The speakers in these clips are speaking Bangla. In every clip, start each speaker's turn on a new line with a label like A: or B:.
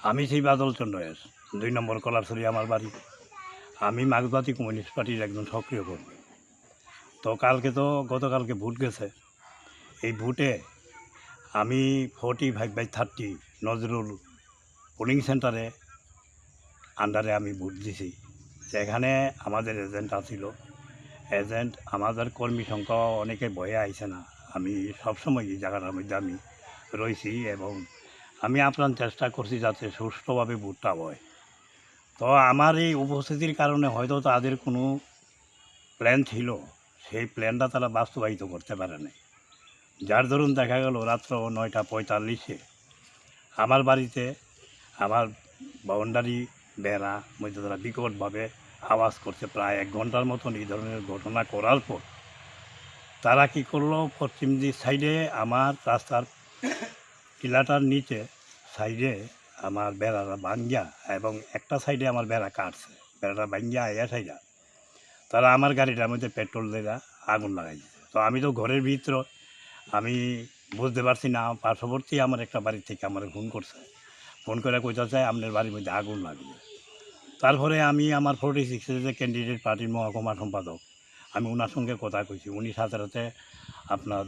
A: আমি সেই বাদল চন্দ্রের ২ নম্বর কলারছড়ি আমার বাড়ি। আমি মার্ক্সবাদী কমিউনিস্ট পার্টির একজন সক্রিয় কর্মী। তো গতকালকে ভোট গেছে। এই ভোটে আমি 45/30 নজরুল পোলিং সেন্টারে আন্ডারে আমি ভোট দিছি। সেখানে আমাদের এজেন্ট আছিল। এজেন্ট আমাদের কর্মী সংখ্যা অনেকে ভয়ে আইছে না। আমি সবসময় এই জায়গাটার মধ্যে আমি রয়েছি এবং আমি আপ্রাণ চেষ্টা করছি যাতে সুষ্ঠুভাবে ভোটটা হয়। তো আমার এই উপস্থিতির কারণে হয়তো তাদের কোনো প্ল্যান ছিল, সেই প্ল্যানটা তারা বাস্তবায়িত করতে পারে নাই। যার দরুন দেখা গেল রাত্র 9:45 আমার বাড়িতে আমার বাউন্ডারি বেড়া মধ্যে তারা বিকটভাবে আওয়াজ করছে। প্রায় 1 ঘন্টার মতন এই ধরনের ঘটনা করার পর তারা কী করলো, পশ্চিম দিক সাইডে আমার রাস্তার টিলাটার নিচে সাইডে আমার বেড়াটা ভাঙ্গিয়া এবং একটা সাইডে আমার বেড়া কাটছে। বেড়াটা ভাঙ্গিয়া সাইডা তারা আমার গাড়িটার মধ্যে পেট্রোল দিয়ে আগুন লাগাই দিচ্ছে। তো আমি তো ঘরের ভিতর, আমি বুঝতে পারছি না। পার্শ্ববর্তী আমার একটা বাড়ি থেকে আমার ফোন করছে, ফোন করে কইতেছে আপনার বাড়ির মধ্যে আগুন লাগবে। তারপরে আমি আমার 46 যে ক্যান্ডিডেট পার্টির মহকুমা সম্পাদক, আমি ওনার সঙ্গে কথা কইছি। উনি সাথে সাথে আপনার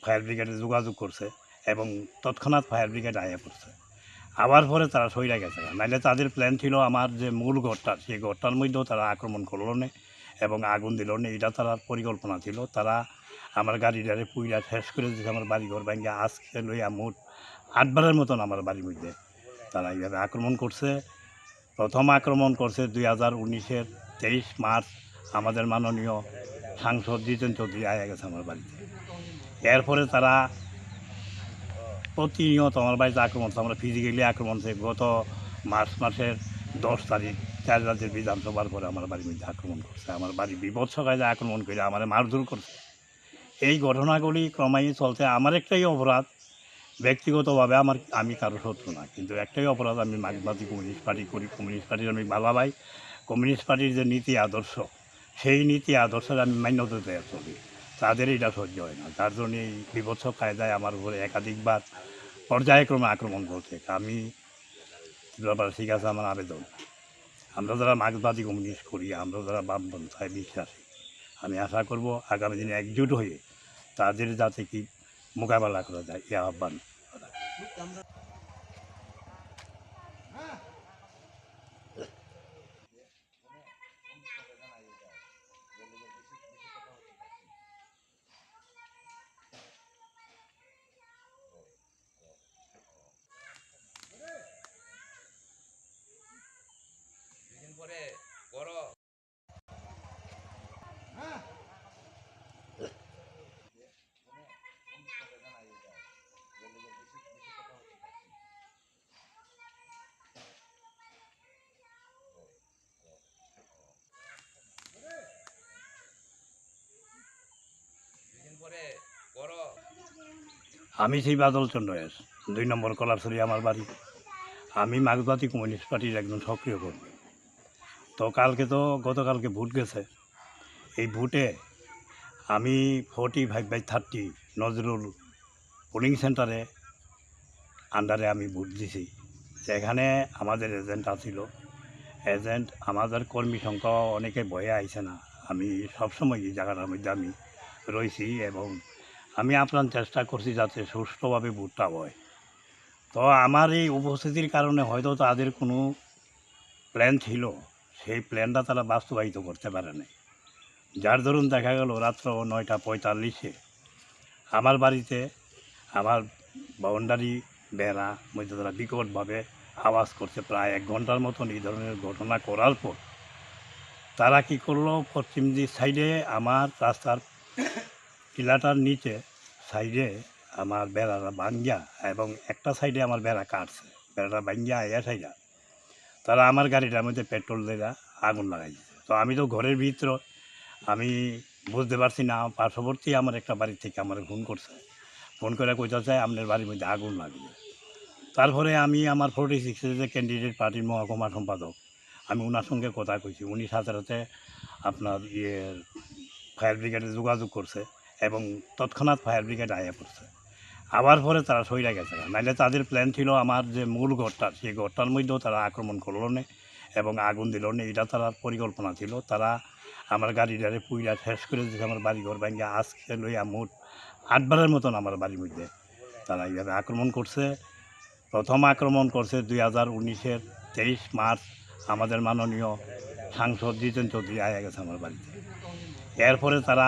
A: ফায়ার ব্রিগেডে যোগাযোগ করছে এবং তৎক্ষণাৎ ফায়ার ব্রিগেড আয়া করছে। আবার পরে তারা সইরা গেছে, নাইলে তাদের প্ল্যান ছিল আমার যে মূল ঘরটা, সেই ঘরটার মধ্যেও তারা আক্রমণ করলো না এবং আগুন দিল না। এটা তার পরিকল্পনা ছিল। তারা আমার গাড়িটারে পুইরা শেষ করে দিয়েছে। আমার বাড়িঘর ভাঙ্গা আজকে লইয়া মোট 8 বারের মতন আমার বাড়ির মধ্যে তারা এইভাবে আক্রমণ করছে। প্রথম আক্রমণ করছে 2019-এর 23 মার্চ। আমাদের মাননীয় সাংসদ জিতেন চৌধুরী আয়া গেছে আমার বাড়িতে। এরপরে তারা প্রতিনিয়ত আমার বাড়িতে আক্রমণ, আমরা ফিজিক্যালি আক্রমণ থেকে গত মার্চ মাসের 10 তারিখ 4 রাজ্যের বিধানসভার পরে আমার বাড়ির মধ্যে আক্রমণ করছে। আমার বাড়ি বিভৎস কাজে আক্রমণ করে আমার মারধর করছে। এই ঘটনাগুলি ক্রমেই চলছে। আমার একটাই অপরাধ, ব্যক্তিগতভাবে আমি কারো শত্রু না, কিন্তু একটাই অপরাধ, আমি মার্ক্সবাদী কমিউনিস্ট পার্টি করি। কমিউনিস্ট পার্টির আমি ভালোবাই। কমিউনিস্ট পার্টির যে নীতি আদর্শ, সেই নীতি আদর্শের আমি মান্যতা দেওয়া চলি। তাদের এটা সহ্য হয় না। তার জন্য এই বিভৎস কায়দায় আমার উপরে একাধিকবার পর্যায়ক্রমে আক্রমণ করছে। আমি ঠিক আছে, আমার আবেদন, আমরা যারা মার্ক্সবাদী কমিউনিস্ট করি, আমরা যারা বামপন্থায় বিশ্বাসী, আমি আশা করব আগামী দিনে একজোট হয়ে তাদের যাতে কি মোকাবেলা করা যায়, এই আহ্বান। আমি সেই বাদল চন্দ্রের 2 নম্বর কলারছড়ি আমার বাড়ি। আমি মার্ক্সবাদী কমিউনিস্ট পার্টির একজন সক্রিয় কর্মী। তো গতকালকে ভোট গেছে। এই ভোটে আমি 45/30 নজরুল পোলিং সেন্টারে আন্ডারে আমি ভোট দিছি। সেখানে আমাদের এজেন্ট আছিল। এজেন্ট আমাদের কর্মী সংখ্যা অনেকে ভয়ে আইছে না। আমি সবসময় এই জায়গাটার মধ্যে আমি রয়েছি এবং আমি আপ্রাণ চেষ্টা করছি যাতে সুষ্ঠুভাবে ভোটটা হয়। তো আমার এই উপস্থিতির কারণে হয়তো তাদের কোনো প্ল্যান ছিল, সেই প্ল্যানটা তারা বাস্তবায়িত করতে পারে নাই। যার দরুন দেখা গেল রাত্র 9:45 আমার বাড়িতে আমার বাউন্ডারি বেড়া মধ্যে তারা বিকটভাবে আওয়াজ করছে। প্রায় 1 ঘন্টার মতন এই ধরনের ঘটনা করার পর তারা কী করলো, পশ্চিম দিক সাইডে আমার রাস্তার টিলাটার নিচে সাইডে আমার বেড়াটা ভাঙ্গিয়া এবং একটা সাইডে আমার বেড়া কাটছে। বেড়াটা ভাঙ্গিয়া সাইডা তারা আমার গাড়িটার মধ্যে পেট্রোল দিয়ে আগুন লাগাই দিচ্ছে। তো আমি তো ঘরের ভিতর, আমি বুঝতে পারছি না। পার্শ্ববর্তী আমার একটা বাড়ি থেকে আমার ফোন করছে, ফোন করে কইতেছে আপনার বাড়ির মধ্যে আগুন লাগবে। তারপরে আমি আমার 46 যে ক্যান্ডিডেট পার্টির মহকুমা সম্পাদক, আমি ওনার সঙ্গে কথা কইছি। উনি সাথে সাথে আপনার ফায়ার ব্রিগেডে যোগাযোগ করছে এবং তৎক্ষণাৎ ফায়ার ব্রিগেড আয়া করছে। আবার পরে তারা সইরা গেছে, নাইলে তাদের প্ল্যান ছিল আমার যে মূল ঘরটা সেই ঘরটার মধ্যেও তারা আক্রমণ করলো না এবং আগুন দিল না, এটা তার পরিকল্পনা ছিল। তারা আমার গাড়িটারে পুইরা শেষ করে দিয়েছে, আমার বাড়িঘর ভেঙে আজকে লইয়া মোট 8বারের মতন আমার বাড়ির মধ্যে তারা এইভাবে আক্রমণ করছে। প্রথম আক্রমণ করছে 2019-এর 23 মার্চ, আমাদের মাননীয় সাংসদ জিতেন চৌধুরী আয়া গেছে আমার বাড়িতে। এরপরে তারা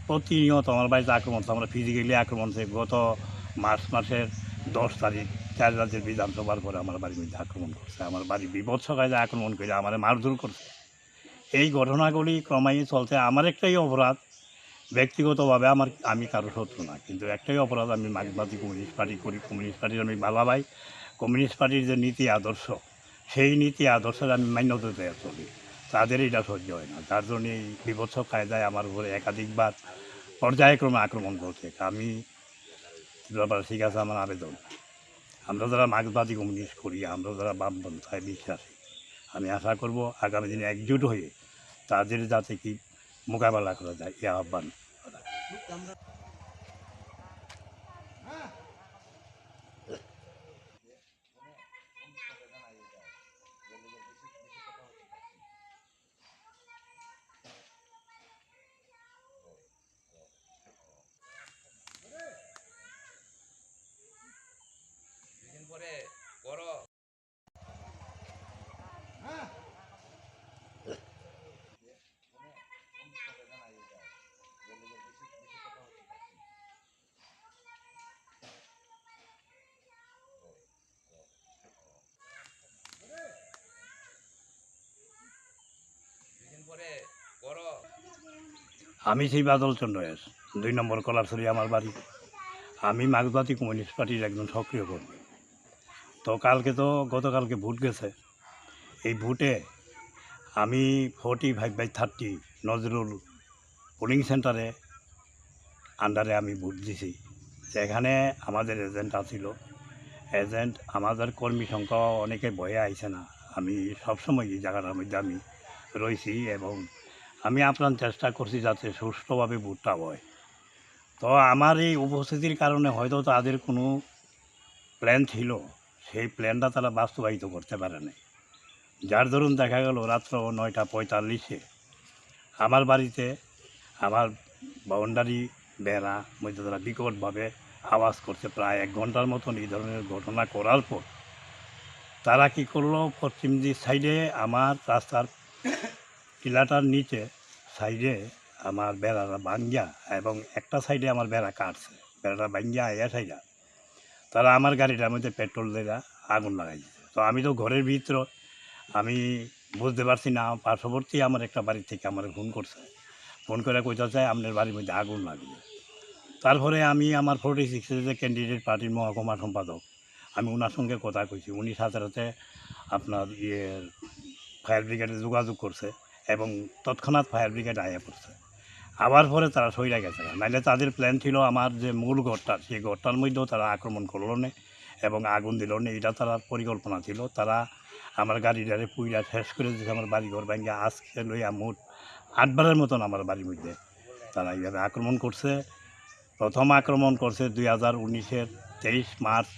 A: প্রতিনিয়ত আমার বাড়িতে আক্রমণ, আমরা ফিজিক্যালি আক্রমণ হচ্ছে। গত মার্চ মাসের 10 তারিখ 4 রাজ্যের বিধানসভার পরে আমার বাড়ির মধ্যে আক্রমণ করছে, আমার বাড়ি বিভৎস কাজে আক্রমণ করে আমার মারধর করছে। এই ঘটনাগুলি ক্রমেই চলছে। আমার একটাই অপরাধ, ব্যক্তিগতভাবে আমি কারো শত্রু না, কিন্তু একটাই অপরাধ, আমি মার্ক্সবাদী কমিউনিস্ট পার্টি করি, কমিউনিস্ট পার্টির আমি ভালো ভাই। কমিউনিস্ট পার্টির যে নীতি আদর্শ, সেই নীতি আদর্শের আমি মান্যতা দেওয়া চলি, তাদের এটা সহ্য হয় না। তার জন্য এই বিভৎস কায়দায় আমার উপরে একাধিকবার পর্যায়ক্রমে আক্রমণ করছে। আমি ঠিক আছে, আমার আবেদন, আমরা যারা মার্ক্সবাদী কমিউনিস্ট করি, আমরা যারা বামপন্থায় বিশ্বাসী, আমি আশা করব আগামী দিনে একজোট হয়ে তাদের যাতে কি মোকাবেলা করা যায়, এই আহ্বান। আমি সেই বাদল চন্দ্র 2 নম্বর কলারছড়ি আমার বাড়ি। আমি মার্ক্সবাদী কমিউনিস্ট পার্টির একজন সক্রিয় কর্মী। তো গতকালকে ভোট গেছে। এই ভোটে আমি 45/30 নজরুল পোলিং সেন্টারে আন্ডারে আমি ভোট দিছি। সেখানে আমাদের এজেন্ট আছিল। আমাদের কর্মী সংখ্যা অনেকে ভয়ে আইছে না। আমি সবসময় এই জায়গাটার মধ্যে আমি রয়েছি এবং আমি আপ্রাণ চেষ্টা করছি যাতে সুষ্ঠুভাবে ভোটটা হয়। তো আমার এই উপস্থিতির কারণে হয়তো তাদের কোনো প্ল্যান ছিল, সেই প্ল্যানটা তারা বাস্তবায়িত করতে পারে নাই। যার দরুন দেখা গেল রাত্র 9:45-এ আমার বাড়িতে আমার বাউন্ডারি বেড়া মধ্যে তারা বিকটভাবে আওয়াজ করছে। প্রায় 1 ঘন্টার মতন এই ধরনের ঘটনা করার পর তারা কী করলো, পশ্চিম দিক সাইডে আমার রাস্তার টিলাটার নিচে সাইডে আমার বেড়াটা ভাঙ্গিয়া এবং একটা সাইডে আমার বেড়া কাটছে, বেড়াটা ভাঙ্গিয়া আয়া সাইডা তারা আমার গাড়িটার মধ্যে পেট্রোল দিয়ে আগুন লাগাই দিচ্ছে। তো আমি তো ঘরের ভিতর, আমি বুঝতে পারছি না। পার্শ্ববর্তী আমার একটা বাড়ি থেকে আমার ফোন করে কইতেছে আপনার বাড়ির মধ্যে আগুন লাগবে। তারপরে আমি আমার 46-এর যে ক্যান্ডিডেট পার্টির মহকুমা সম্পাদক, আমি ওনার সঙ্গে কথা কইছি। উনি সাথে সাথে আপনার ফায়ার ব্রিগেডে যোগাযোগ করছে এবং তৎক্ষণাৎ ফায়ার ব্রিগেড আয়া পড়ছে। আবার পরে তারা সইরা গেছে, নাইলে তাদের প্ল্যান ছিল আমার যে মূল ঘরটা সেই ঘরটার মধ্যেও তারা আক্রমণ করলো না এবং আগুন দিল না, এটা তার পরিকল্পনা ছিল। তারা আমার গাড়িটারে পুইরা শেষ করে দিয়েছে, আমার বাড়িঘর ভেঙে আজকে লইয়া মোট 8বারের মতন আমার বাড়ির মধ্যে তারা এইভাবে আক্রমণ করছে। প্রথম আক্রমণ করছে 2019-এর 23 মার্চ,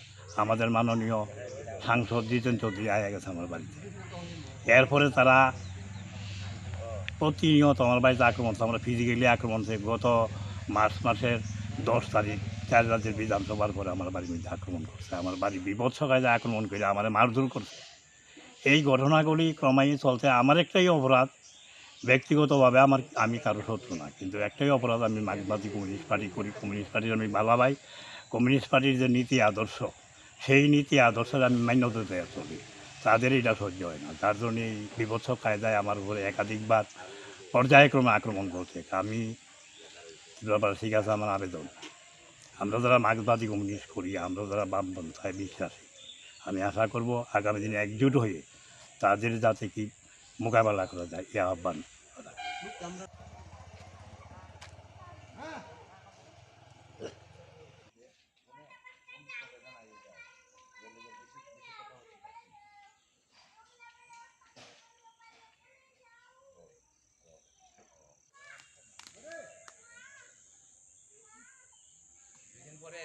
A: আমাদের মাননীয় সাংসদ জিতেন চৌধুরী আয়া গেছে আমার বাড়িতে। এরপরে তারা প্রতিনিয়ত আমার বাড়িতে আক্রমণ, আমরা ফিজিক্যালি আক্রমণ হচ্ছে। গত মার্চ মাসের 10 তারিখ 4 রাজ্যের বিধানসভার পরে আমার বাড়ির মধ্যে আক্রমণ করছে, আমার বাড়ি বিভৎস কাজে আক্রমণ করে আমার মারধর করছে। এই ঘটনাগুলি ক্রমেই চলছে। আমার একটাই অপরাধ, ব্যক্তিগতভাবে আমি কারো শত্রু না, কিন্তু একটাই অপরাধ, আমি মার্ক্সবাদী কমিউনিস্ট পার্টি করি, কমিউনিস্ট পার্টির আমি ভালো ভাই। কমিউনিস্ট পার্টির যে নীতি আদর্শ, সেই নীতি আদর্শের আমি মান্যতা দেওয়া চলি, তাদের এটা সহ্য হয় না। তার জন্য এই বিভৎস কায়দায় আমার উপরে একাধিকবার পর্যায়ক্রমে আক্রমণ করছে। আমি ঠিক আছে, আমার আবেদন, আমরা যারা মার্ক্সবাদী কমিউনিস্ট করি, আমরা যারা বামপন্থায় বিশ্বাসী, আমি আশা করব আগামী দিনে একজোট হয়ে তাদের যাতে কি মোকাবেলা করা যায়, এই আহ্বান।